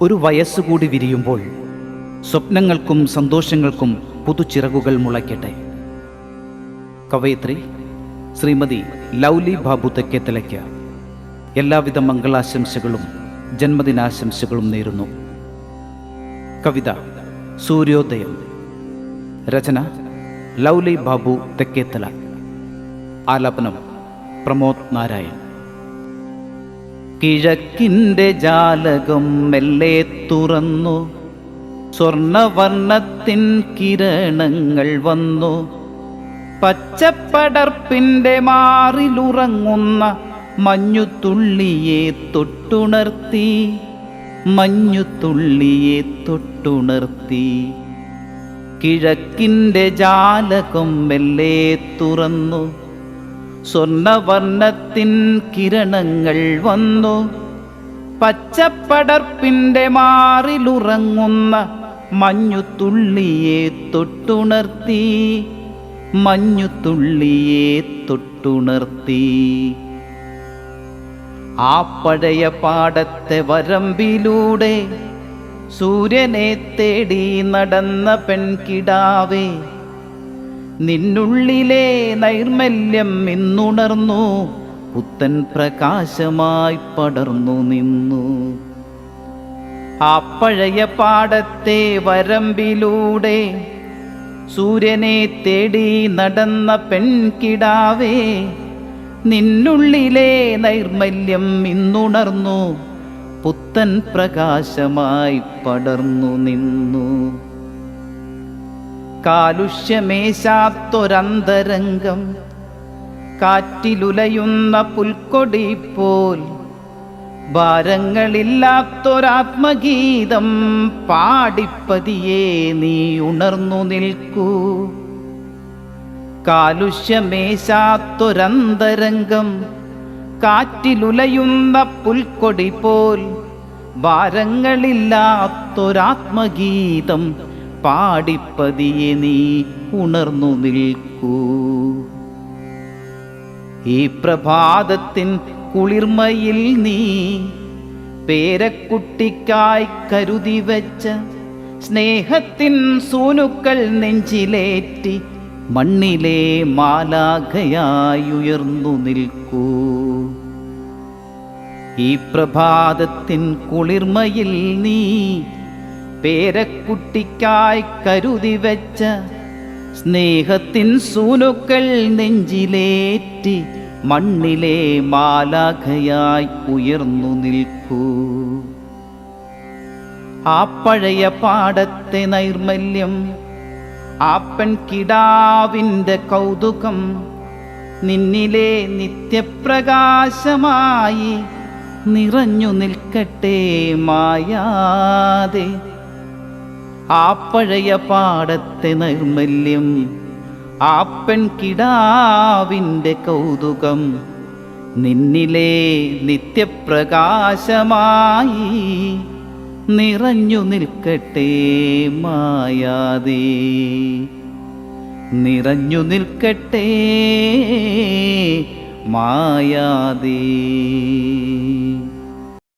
ഒരു വയസ്സുകൂടി വിരിയുമ്പോൾ സ്വപ്നങ്ങൾക്കും സന്തോഷങ്ങൾക്കും പുതുച്ചിറകുകൾ മുളയ്ക്കട്ടെ. കവയിത്രി ശ്രീമതി ലൗലി ബാബു തെക്കേത്തലയ്ക്ക് എല്ലാവിധ മംഗളാശംസകളും ജന്മദിനാശംസകളും നേരുന്നു. കവിത സൂര്യോദയം. രചന ലൗലി ബാബു തെക്കേത്തല. ആലാപനം പ്രമോദ് നാരായൺ. കിഴക്കിൻ്റെ ജാലകം മെല്ലെ തുറന്നു, സ്വർണവർണ്ണത്തിൻ കിരണങ്ങൾ വന്നു. പച്ചപ്പടർപ്പിൻ്റെ മാറിലുറങ്ങുന്ന മഞ്ഞുതുള്ളിയെ തൊട്ടുണർത്തി, മഞ്ഞുതുള്ളിയെ തൊട്ടുണർത്തി. കിഴക്കിൻ്റെ ജാലകം മെല്ലെ തുറന്നു, സ്വർണവർണ്ണത്തിൻ കിരണങ്ങൾ വന്നു. പച്ചപ്പടർപ്പിൻ്റെ മാറിലുറങ്ങുന്ന മഞ്ഞുതുള്ളിയെ തൊട്ടുണർത്തി, മഞ്ഞുതുള്ളിയെ തൊട്ടുണർത്തി. ആ പഴയ പാടത്തെ വരമ്പിലൂടെ സൂര്യനെ തേടി നടന്ന പെൺകിടാവേ, നിന്നുള്ളിലെ നൈർമല്യം ഇന്നുണർന്നു, പുത്തൻ പ്രകാശമായി പടർന്നു നിന്നു. ആ പഴയ പാടത്തെ വരമ്പിലൂടെ സൂര്യനെ തേടി നടന്ന പെൺകിടാവേ, നിന്നുള്ളിലെ നൈർമല്യം ഇന്നുണർന്നു, പുത്തൻ പ്രകാശമായി പടർന്നു നിന്നു. കാലുഷ്യമേശാത്തൊരന്തരംഗം, കാറ്റിലുലയുന്ന പുൽക്കൊടി പോൽ, ഭാരങ്ങളില്ലാത്തൊരാത്മഗീതം പാടിപ്പതിയെ നീ ഉണർന്നു നിൽക്കൂ. കാലുഷ്യമേശാത്തൊരന്തരംഗം, കാറ്റിലുലയുന്ന പുൽക്കൊടി പോൽ, ഭാരങ്ങളില്ലാത്തൊരാത്മഗീതം പാടിപ്പതിയെ നീ ഉണർന്നു നിൽക്കൂ. ഈ പ്രഭാതത്തിൻ കുളിർമയിൽ നീ പേരക്കുട്ടിക്കായി കരുതി വെച്ച സ്നേഹത്തിൻ സൂനുക്കൾ നെഞ്ചിലേറ്റി മണ്ണിലെ മാലാഖയായി ഉയർന്നു നിൽക്കൂ. ഈ പ്രഭാതത്തിൻ കുളിർമയിൽ നീ പേരക്കുട്ടിക്കായി കരുതി വെച്ച സ്നേഹത്തിൻ സൂനുക്കൾ നെഞ്ചിലേറ്റി മണ്ണിലെ മാലാഖയായി ഉയർന്നു നിൽക്കൂ. ആ പഴയ പാടത്തെ നൈർമല്യം, ആ പെൺകിടാവിൻ്റെ കൗതുകം, നിന്നിലെ നിത്യപ്രകാശമായി നിറഞ്ഞു നിൽക്കട്ടെ മായാതെ. ആ പഴയ പാടത്തെ നൈർമല്യം, ആ പെൺകിടാവിൻ്റെ കൗതുകം, നിന്നിലെ നിത്യപ്രകാശമായി നിറഞ്ഞു നിൽക്കട്ടെ മായാതെ, നിറഞ്ഞു നിൽക്കട്ടെ മായാതെ.